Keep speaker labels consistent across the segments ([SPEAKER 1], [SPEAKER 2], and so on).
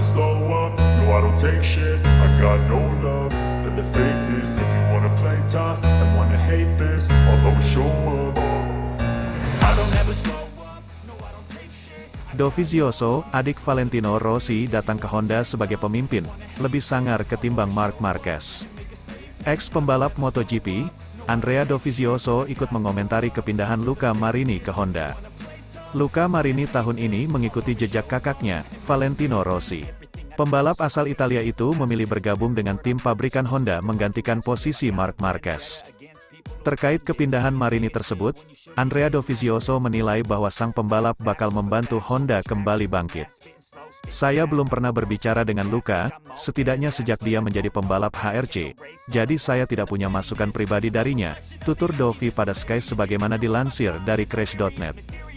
[SPEAKER 1] slow up, no I don't take shit. I got no love for the fakeness. If you wanna play tough and wanna hate this, I'll always show up. I don't ever slow up, no I don't take shit.
[SPEAKER 2] Dovizioso, adik Valentino Rossi datang ke Honda sebagai pemimpin, lebih sangar ketimbang Marc Marquez. Ex-pembalap MotoGP, Andrea Dovizioso ikut mengomentari kepindahan Luca Marini ke Honda. Luca Marini tahun ini mengikuti jejak kakaknya, Valentino Rossi. Pembalap asal Italia itu memilih bergabung dengan tim pabrikan Honda menggantikan posisi Marc Marquez. Terkait kepindahan Marini tersebut, Andrea Dovizioso menilai bahwa sang pembalap bakal membantu Honda kembali bangkit. Saya belum pernah berbicara dengan Luca, setidaknya sejak dia menjadi pembalap HRC, jadi saya tidak punya masukan pribadi darinya, tutur Dovi pada Sky sebagaimana dilansir dari Crash.net.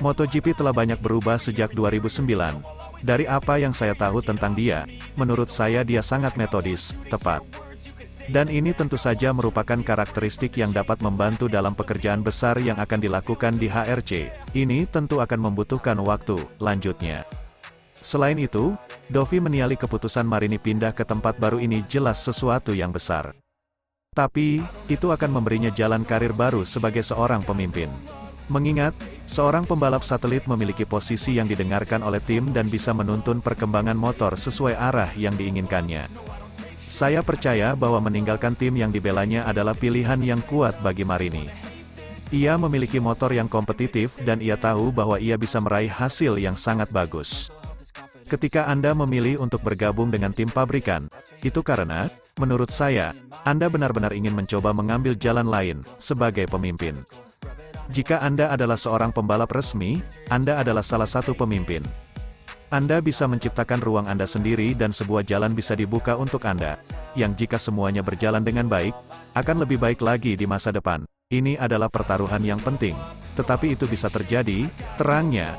[SPEAKER 2] MotoGP telah banyak berubah sejak 2009. Dari apa yang saya tahu tentang dia, menurut saya dia sangat metodis, tepat. Dan ini tentu saja merupakan karakteristik yang dapat membantu dalam pekerjaan besar yang akan dilakukan di HRC. Ini tentu akan membutuhkan waktu, lanjutnya. Selain itu, Dovi menilai keputusan Marini pindah ke tempat baru ini jelas sesuatu yang besar. Tapi, itu akan memberinya jalan karir baru sebagai seorang pemimpin. Mengingat, seorang pembalap satelit memiliki posisi yang didengarkan oleh tim dan bisa menuntun perkembangan motor sesuai arah yang diinginkannya. Saya percaya bahwa meninggalkan tim yang dibelanya adalah pilihan yang kuat bagi Marini. Ia memiliki motor yang kompetitif dan ia tahu bahwa ia bisa meraih hasil yang sangat bagus. Ketika Anda memilih untuk bergabung dengan tim pabrikan, itu karena, menurut saya, Anda benar-benar ingin mencoba mengambil jalan lain, sebagai pemimpin. Jika Anda adalah seorang pembalap resmi, Anda adalah salah satu pemimpin. Anda bisa menciptakan ruang Anda sendiri dan sebuah jalan bisa dibuka untuk Anda, yang jika semuanya berjalan dengan baik, akan lebih baik lagi di masa depan. Ini adalah pertaruhan yang penting, tetapi itu bisa terjadi, terangnya.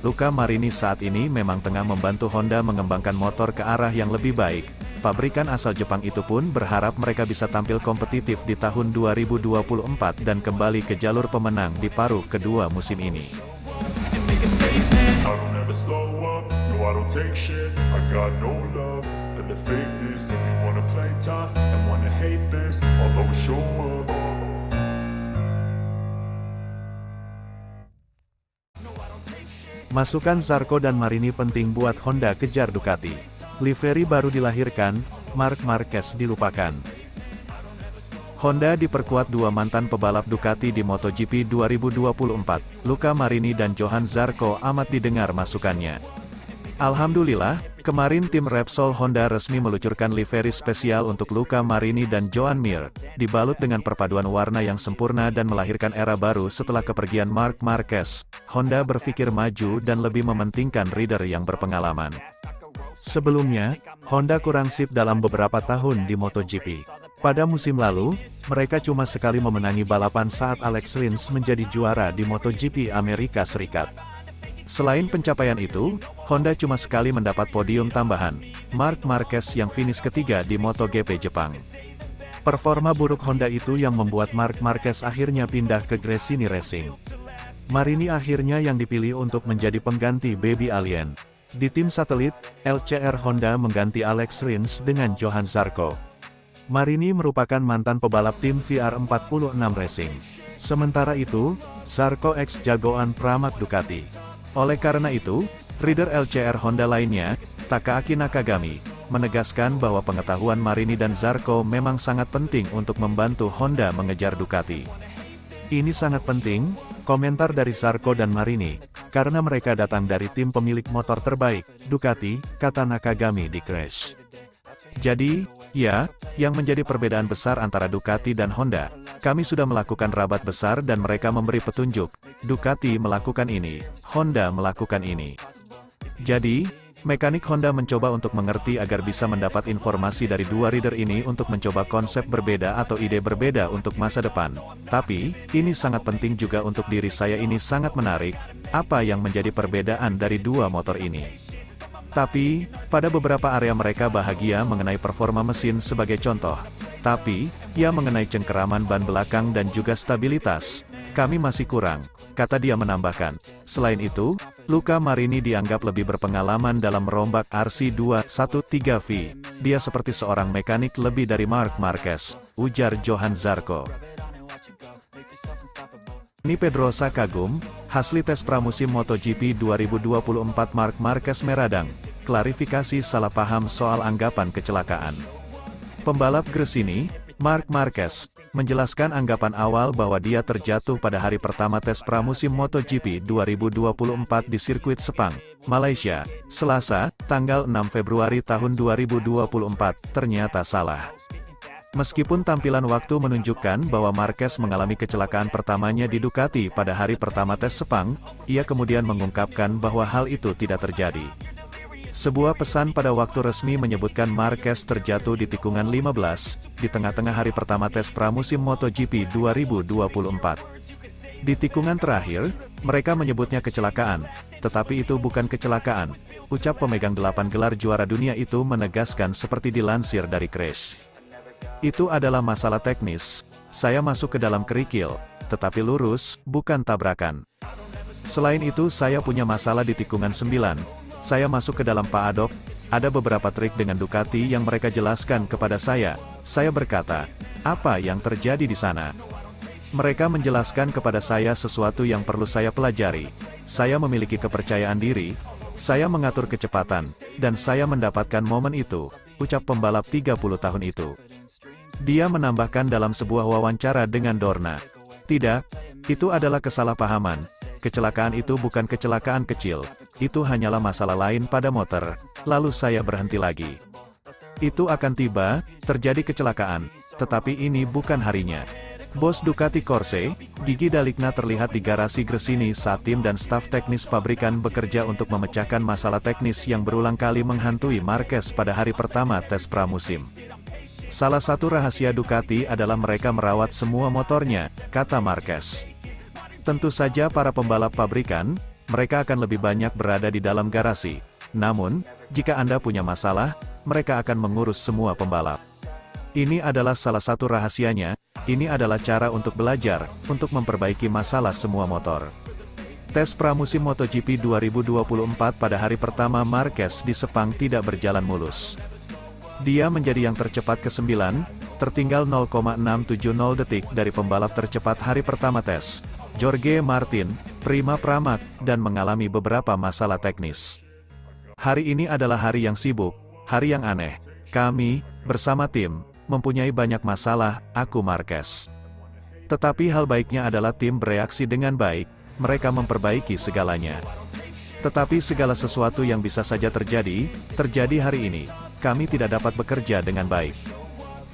[SPEAKER 2] Luca Marini saat ini memang tengah membantu Honda mengembangkan motor ke arah yang lebih baik. Pabrikan asal Jepang itu pun berharap mereka bisa tampil kompetitif di tahun 2024 dan kembali ke jalur pemenang di paruh kedua musim ini.
[SPEAKER 1] I don't ever slow up, no I don't take shit. I got no love for the fakeness. If you wanna play tough and wanna hate this, I'll always show up.
[SPEAKER 2] Masukan Zarco dan Marini penting buat Honda kejar Ducati. Livery baru dilahirkan, Marc Marquez dilupakan. Honda diperkuat dua mantan pebalap Ducati di MotoGP 2024, Luca Marini dan Johann Zarco amat didengar masukannya. Alhamdulillah, kemarin tim Repsol Honda resmi meluncurkan livery spesial untuk Luca Marini dan Joan Mir, dibalut dengan perpaduan warna yang sempurna dan melahirkan era baru setelah kepergian Marc Marquez. Honda berpikir maju dan lebih mementingkan rider yang berpengalaman. Sebelumnya, Honda kurang sip dalam beberapa tahun di MotoGP. Pada musim lalu, mereka cuma sekali memenangi balapan saat Alex Rins menjadi juara di MotoGP Amerika Serikat. Selain pencapaian itu, Honda cuma sekali mendapat podium tambahan, Marc Marquez yang finish ketiga di MotoGP Jepang. Performa buruk Honda itu yang membuat Marc Marquez akhirnya pindah ke Gresini Racing. Marini akhirnya yang dipilih untuk menjadi pengganti Baby Alien. Di tim satelit, LCR Honda mengganti Alex Rins dengan Johann Zarco. Marini merupakan mantan pebalap tim VR46 Racing. Sementara itu, Zarco ex-jagoan Pramac Ducati. Oleh karena itu, rider LCR Honda lainnya, Takaaki Nakagami, menegaskan bahwa pengetahuan Marini dan Zarco memang sangat penting untuk membantu Honda mengejar Ducati. Ini sangat penting, komentar dari Zarco dan Marini, karena mereka datang dari tim pemilik motor terbaik, Ducati, kata Nakagami di Crash. Jadi, ya, yang menjadi perbedaan besar antara Ducati dan Honda, kami sudah melakukan rabat besar dan mereka memberi petunjuk, Ducati melakukan ini, Honda melakukan ini. Jadi, mekanik Honda mencoba untuk mengerti agar bisa mendapat informasi dari dua rider ini untuk mencoba konsep berbeda atau ide berbeda untuk masa depan. Tapi, ini sangat penting juga untuk diri saya ini sangat menarik, apa yang menjadi perbedaan dari dua motor ini. Tapi, pada beberapa area mereka bahagia mengenai performa mesin sebagai contoh. Tapi, ya mengenai cengkeraman ban belakang dan juga stabilitas, Kami masih kurang, kata dia menambahkan. Selain itu, Luca Marini dianggap lebih berpengalaman dalam merombak RC213V. Dia seperti seorang mekanik lebih dari Marc Marquez, ujar Johan Zarco. Ni Pedrosa kagum, hasil tes pramusim MotoGP 2024 Marc Marquez meradang. Klarifikasi salah paham soal anggapan kecelakaan. Pembalap Gresini, Marc Marquez, menjelaskan anggapan awal bahwa dia terjatuh pada hari pertama tes pramusim MotoGP 2024 di sirkuit Sepang, Malaysia, Selasa, tanggal 6 Februari tahun 2024, ternyata salah. Meskipun tampilan waktu menunjukkan bahwa Marquez mengalami kecelakaan pertamanya di Ducati pada hari pertama tes Sepang, ia kemudian mengungkapkan bahwa hal itu tidak terjadi. Sebuah pesan pada waktu resmi menyebutkan Marquez terjatuh di tikungan 15, di tengah-tengah hari pertama tes pramusim MotoGP 2024. Di tikungan terakhir, mereka menyebutnya kecelakaan, tetapi itu bukan kecelakaan, ucap pemegang 8 gelar juara dunia itu menegaskan seperti dilansir dari Crash. Itu adalah masalah teknis, saya masuk ke dalam kerikil, tetapi lurus, bukan tabrakan. Selain itu saya punya masalah di tikungan 9. Saya masuk ke dalam paddock, ada beberapa trik dengan Ducati yang mereka jelaskan kepada saya berkata, apa yang terjadi di sana? Mereka menjelaskan kepada saya sesuatu yang perlu saya pelajari. Saya memiliki kepercayaan diri, saya mengatur kecepatan, dan saya mendapatkan momen itu, ucap pembalap 30 tahun itu. Dia menambahkan dalam sebuah wawancara dengan Dorna. Tidak, itu adalah kesalahpahaman. Kecelakaan itu bukan kecelakaan kecil, itu hanyalah masalah lain pada motor, lalu saya berhenti lagi. Itu akan tiba, terjadi kecelakaan, tetapi ini bukan harinya. Bos Ducati Corse, Gigi Daligna terlihat di garasi Gresini saat tim dan staf teknis pabrikan bekerja untuk memecahkan masalah teknis yang berulang kali menghantui Marquez pada hari pertama tes pramusim. Salah satu rahasia Ducati adalah mereka merawat semua motornya, kata Marquez. Tentu saja para pembalap pabrikan, mereka akan lebih banyak berada di dalam garasi. Namun, jika Anda punya masalah, mereka akan mengurus semua pembalap. Ini adalah salah satu rahasianya, ini adalah cara untuk belajar, untuk memperbaiki masalah semua motor. Tes pramusim MotoGP 2024 pada hari pertama Marquez di Sepang tidak berjalan mulus. Dia menjadi yang tercepat ke-9, tertinggal 0,670 detik dari pembalap tercepat hari pertama tes, Jorge Martin, Prima Pramac, dan mengalami beberapa masalah teknis. Hari ini adalah hari yang sibuk, hari yang aneh. Kami, bersama tim, mempunyai banyak masalah, aku Marquez. Tetapi hal baiknya adalah tim bereaksi dengan baik, mereka memperbaiki segalanya. Tetapi segala sesuatu yang bisa saja terjadi hari ini. Kami tidak dapat bekerja dengan baik.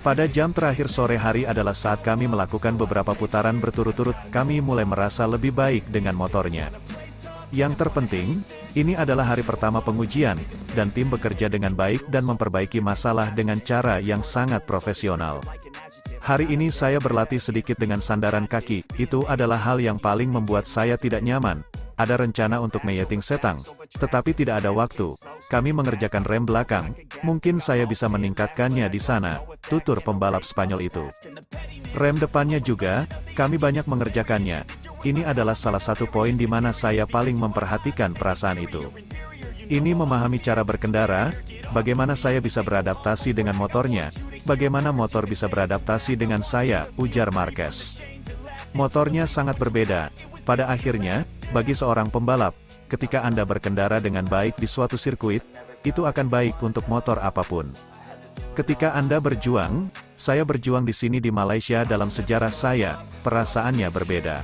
[SPEAKER 2] Pada jam terakhir sore hari adalah saat kami melakukan beberapa putaran berturut-turut, kami mulai merasa lebih baik dengan motornya. Yang terpenting, ini adalah hari pertama pengujian, dan tim bekerja dengan baik dan memperbaiki masalah dengan cara yang sangat profesional. Hari ini saya berlatih sedikit dengan sandaran kaki, itu adalah hal yang paling membuat saya tidak nyaman. Ada rencana untuk meyeting setang, tetapi tidak ada waktu. Kami mengerjakan rem belakang, mungkin saya bisa meningkatkannya di sana, tutur pembalap Spanyol itu. Rem depannya juga, kami banyak mengerjakannya. Ini adalah salah satu poin di mana saya paling memperhatikan perasaan itu. Ini memahami cara berkendara, bagaimana saya bisa beradaptasi dengan motornya, bagaimana motor bisa beradaptasi dengan saya, ujar Marquez. Motornya sangat berbeda. Pada akhirnya, bagi seorang pembalap, ketika Anda berkendara dengan baik di suatu sirkuit, itu akan baik untuk motor apapun. Ketika Anda berjuang, saya berjuang di sini di Malaysia dalam sejarah saya, perasaannya berbeda.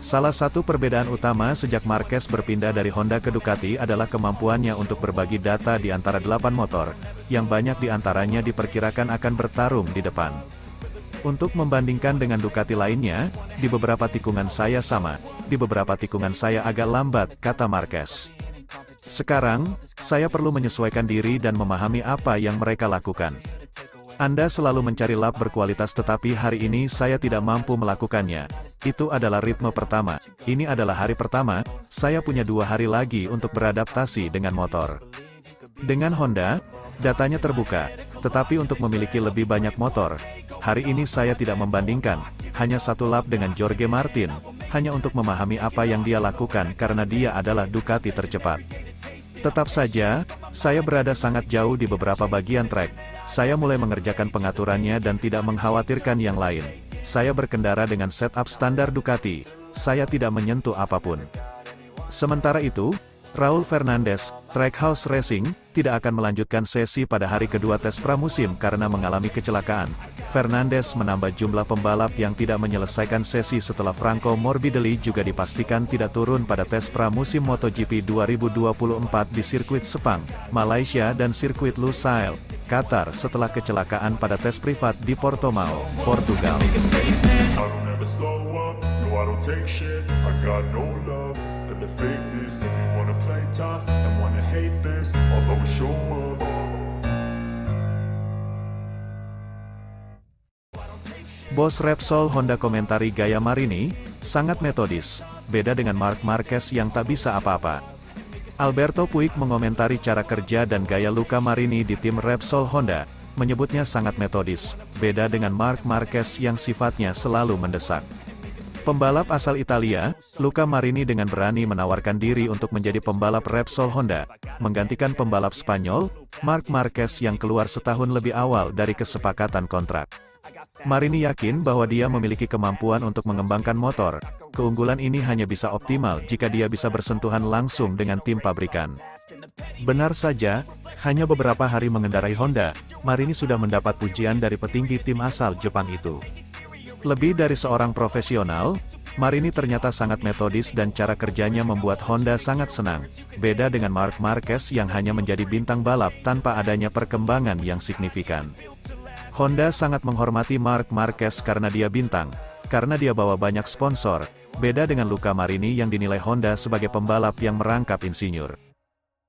[SPEAKER 2] Salah satu perbedaan utama sejak Marquez berpindah dari Honda ke Ducati adalah kemampuannya untuk berbagi data di antara 8 motor, yang banyak di antaranya diperkirakan akan bertarung di depan. Untuk membandingkan dengan Ducati lainnya, di beberapa tikungan saya sama, di beberapa tikungan saya agak lambat, kata Marquez. Sekarang, saya perlu menyesuaikan diri dan memahami apa yang mereka lakukan. Anda selalu mencari lap berkualitas tetapi hari ini saya tidak mampu melakukannya. Itu adalah ritme pertama. Ini adalah hari pertama, saya punya 2 hari lagi untuk beradaptasi dengan motor. Dengan Honda, datanya terbuka, tetapi untuk memiliki lebih banyak motor, hari ini saya tidak membandingkan, hanya 1 lap dengan Jorge Martin, hanya untuk memahami apa yang dia lakukan karena dia adalah Ducati tercepat. Tetap saja, saya berada sangat jauh di beberapa bagian trek. Saya mulai mengerjakan pengaturannya dan tidak mengkhawatirkan yang lain. Saya berkendara dengan setup standar Ducati. Saya tidak menyentuh apapun. Sementara itu, Raul Fernandez, Trackhouse Racing, tidak akan melanjutkan sesi pada hari kedua tes pramusim karena mengalami kecelakaan. Fernandez menambah jumlah pembalap yang tidak menyelesaikan sesi setelah Franco Morbidelli juga dipastikan tidak turun pada tes pramusim MotoGP 2024 di sirkuit Sepang, Malaysia dan sirkuit Lusail, Qatar setelah kecelakaan pada tes privat di Portimao, Portugal.
[SPEAKER 1] I don't ever slow up, no I don't take shit. I got no love for the fakeness. If you wanna play tough and wanna hate this, I'll always show up.
[SPEAKER 2] Bos Repsol Honda komentari gaya Marini, sangat metodis, beda dengan Marc Marquez yang tak bisa apa-apa. Alberto Puig mengomentari cara kerja dan gaya Luca Marini di tim Repsol Honda, menyebutnya sangat metodis, beda dengan Marc Marquez yang sifatnya selalu mendesak. Pembalap asal Italia, Luca Marini dengan berani menawarkan diri untuk menjadi pembalap Repsol Honda, menggantikan pembalap Spanyol, Marc Marquez yang keluar setahun lebih awal dari kesepakatan kontrak. Marini yakin bahwa dia memiliki kemampuan untuk mengembangkan motor. Keunggulan ini hanya bisa optimal jika dia bisa bersentuhan langsung dengan tim pabrikan. Benar saja, hanya beberapa hari mengendarai Honda, Marini sudah mendapat pujian dari petinggi tim asal Jepang itu. Lebih dari seorang profesional, Marini ternyata sangat metodis dan cara kerjanya membuat Honda sangat senang. Beda dengan Marc Marquez yang hanya menjadi bintang balap tanpa adanya perkembangan yang signifikan. Honda sangat menghormati Marc Marquez karena dia bintang, karena dia bawa banyak sponsor, beda dengan Luca Marini yang dinilai Honda sebagai pembalap yang merangkap insinyur.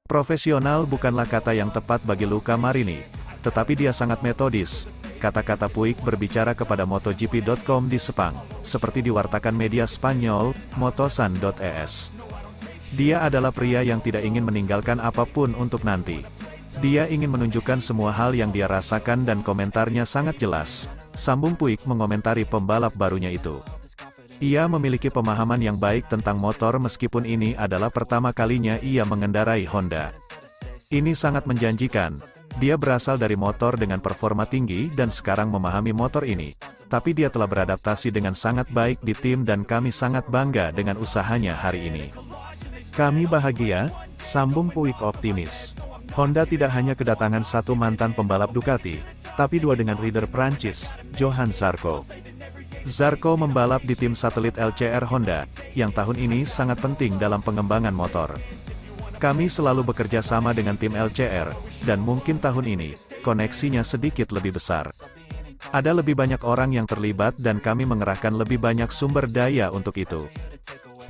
[SPEAKER 2] Profesional bukanlah kata yang tepat bagi Luca Marini, tetapi dia sangat metodis, kata-kata Puig berbicara kepada MotoGP.com di Sepang, seperti diwartakan media Spanyol, Motosan.es. Dia adalah pria yang tidak ingin meninggalkan apapun untuk nanti. Dia ingin menunjukkan semua hal yang dia rasakan dan komentarnya sangat jelas, sambung Puig mengomentari pembalap barunya itu. Ia memiliki pemahaman yang baik tentang motor meskipun ini adalah pertama kalinya ia mengendarai Honda. Ini sangat menjanjikan. Dia berasal dari motor dengan performa tinggi dan sekarang memahami motor ini. Tapi dia telah beradaptasi dengan sangat baik di tim dan kami sangat bangga dengan usahanya hari ini. Kami bahagia, sambung Puig optimis. Honda tidak hanya kedatangan satu mantan pembalap Ducati, tapi dua dengan rider Prancis, Johan Zarco. Zarco membalap di tim satelit LCR Honda, yang tahun ini sangat penting dalam pengembangan motor. Kami selalu bekerja sama dengan tim LCR, dan mungkin tahun ini, koneksinya sedikit lebih besar. Ada lebih banyak orang yang terlibat dan kami mengerahkan lebih banyak sumber daya untuk itu.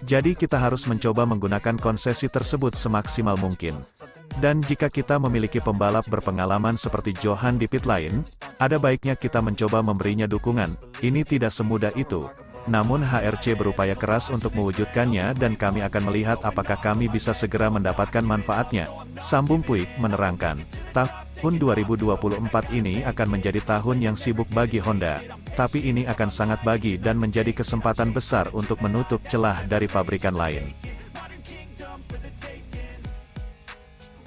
[SPEAKER 2] Jadi kita harus mencoba menggunakan konsesi tersebut semaksimal mungkin. Dan jika kita memiliki pembalap berpengalaman seperti Johan di pit lane, ada baiknya kita mencoba memberinya dukungan. Ini tidak semudah itu. Namun HRC berupaya keras untuk mewujudkannya dan kami akan melihat apakah kami bisa segera mendapatkan manfaatnya, sambung Puig menerangkan. Tahun 2024 ini akan menjadi tahun yang sibuk bagi Honda, tapi ini akan sangat bagi dan menjadi kesempatan besar untuk menutup celah dari pabrikan lain.